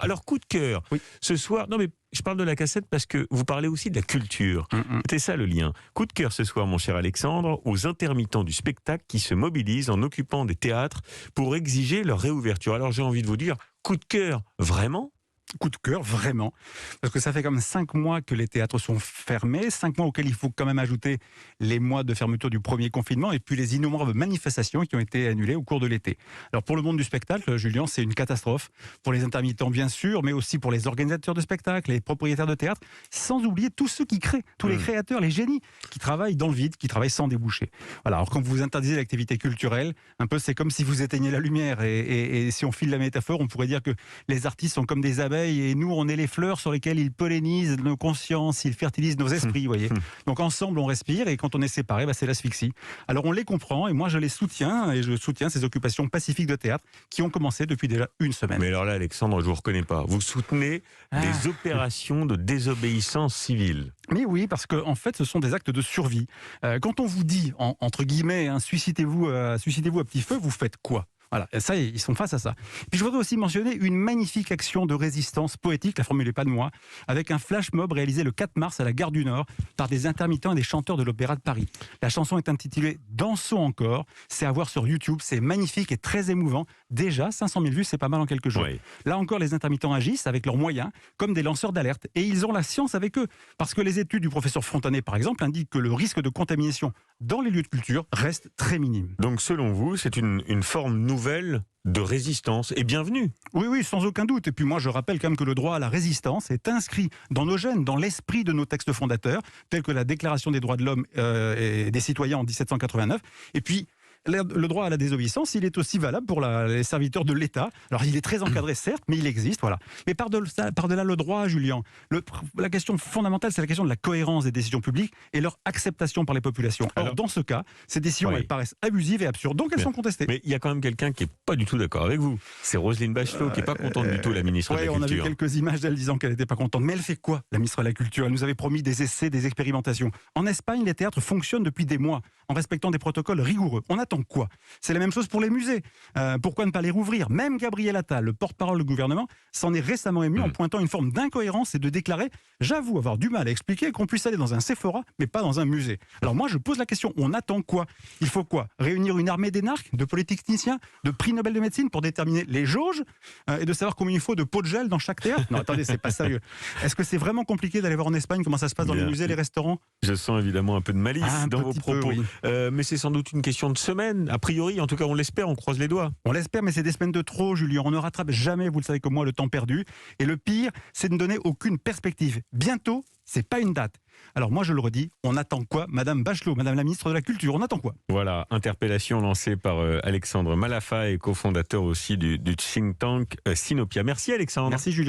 Alors, coup de cœur, Oui. ce soir... Non, mais je parle de la cassette parce que vous parlez aussi de la culture. C'est ça le lien. Coup de cœur ce soir, mon cher Alexandre, aux intermittents du spectacle qui se mobilisent en occupant des théâtres pour exiger leur réouverture. Alors, j'ai envie de vous dire, coup de cœur, vraiment ? Coup de cœur, vraiment. Parce que ça fait comme 5 mois que les théâtres sont fermés, 5 mois auxquels il faut quand même ajouter les mois de fermeture du premier confinement et puis les innombrables manifestations qui ont été annulées au cours de l'été. Alors pour le monde du spectacle, Julien, c'est une catastrophe. Pour les intermittents, bien sûr, mais aussi pour les organisateurs de spectacles, les propriétaires de théâtre, sans oublier tous ceux qui créent, tous les créateurs, les génies, qui travaillent dans le vide, qui travaillent sans déboucher. Voilà. Alors quand vous interdisez l'activité culturelle, un peu c'est comme si vous éteignez la lumière. Et si on file la métaphore, on pourrait dire que les artistes sont comme des abeilles et nous, on est les fleurs sur lesquelles ils pollinisent nos consciences, ils fertilisent nos esprits, vous voyez. Donc ensemble, on respire et quand on est séparés, c'est l'asphyxie. Alors on les comprend et moi, je les soutiens et je soutiens ces occupations pacifiques de théâtre qui ont commencé depuis déjà une semaine. Mais alors là, Alexandre, je vous reconnais pas. Vous soutenez des opérations de désobéissance civile. Mais oui, parce que en fait, ce sont des actes de survie. Quand on vous dit, entre guillemets, suicidez-vous à petit feu, vous faites quoi ? Voilà, ça, ils sont face à ça. Puis je voudrais aussi mentionner une magnifique action de résistance poétique, la formule n'est pas de moi, avec un flash mob réalisé le 4 mars à la gare du Nord par des intermittents et des chanteurs de l'Opéra de Paris. La chanson est intitulée « Dansons encore ». C'est à voir sur YouTube, c'est magnifique et très émouvant. Déjà, 500 000 vues, c'est pas mal en quelques jours. Oui. Là encore, les intermittents agissent avec leurs moyens, comme des lanceurs d'alerte. Et ils ont la science avec eux. Parce que les études du professeur Frontanet, par exemple, indiquent que le risque de contamination dans les lieux de culture reste très minime. Donc selon vous, c'est une forme nouvelle de résistance et bienvenue. Oui, sans aucun doute. Et puis moi, je rappelle quand même que le droit à la résistance est inscrit dans nos gènes, dans l'esprit de nos textes fondateurs, tels que la Déclaration des droits de l'homme et des citoyens en 1789. Et puis, le droit à la désobéissance, il est aussi valable pour les serviteurs de l'État. Alors, il est très encadré, certes, mais il existe, voilà. Mais par-delà le droit, Julien, la question fondamentale, c'est la question de la cohérence des décisions publiques et leur acceptation par les populations. Or, dans ce cas, ces décisions, elles paraissent abusives et absurdes, donc elles sont contestées. Mais il y a quand même quelqu'un qui n'est pas du tout d'accord avec vous. C'est Roselyne Bachelot qui n'est pas contente du tout, la ministre de la Culture. On a vu quelques images d'elle disant qu'elle n'était pas contente. Mais elle fait quoi, la ministre de la Culture ? Elle nous avait promis des essais, des expérimentations. En Espagne, les théâtres fonctionnent depuis des mois, en respectant des protocoles rigoureux. On attend quoi ? C'est la même chose pour les musées. Pourquoi ne pas les rouvrir ? Même Gabriel Attal, le porte-parole du gouvernement, s'en est récemment ému en pointant une forme d'incohérence et de déclarer « J'avoue avoir du mal à expliquer qu'on puisse aller dans un Sephora, mais pas dans un musée. » Alors moi, je pose la question, on attend quoi ? Il faut quoi ? Réunir une armée d'énarques, de polytechniciens, de prix Nobel de médecine pour déterminer les jauges et de savoir combien il faut de pots de gel dans chaque théâtre ? Non, attendez, c'est pas sérieux. Est-ce que c'est vraiment compliqué d'aller voir en Espagne comment ça se passe dans les musées, les restaurants ? Je sens évidemment un peu de malice dans vos propos. Oui. Mais c'est sans doute une question de semaine. A priori, en tout cas, on l'espère, on croise les doigts. On l'espère, mais c'est des semaines de trop, Julien. On ne rattrape jamais, vous le savez comme moi, le temps perdu. Et le pire, c'est de ne donner aucune perspective. Bientôt, c'est pas une date. Alors moi, je le redis, on attend quoi, Madame Bachelot, Madame la ministre de la Culture, on attend quoi ? Voilà, interpellation lancée par Alexandre Malafa et cofondateur aussi du think tank Sinopia. Merci Alexandre. Merci Julien.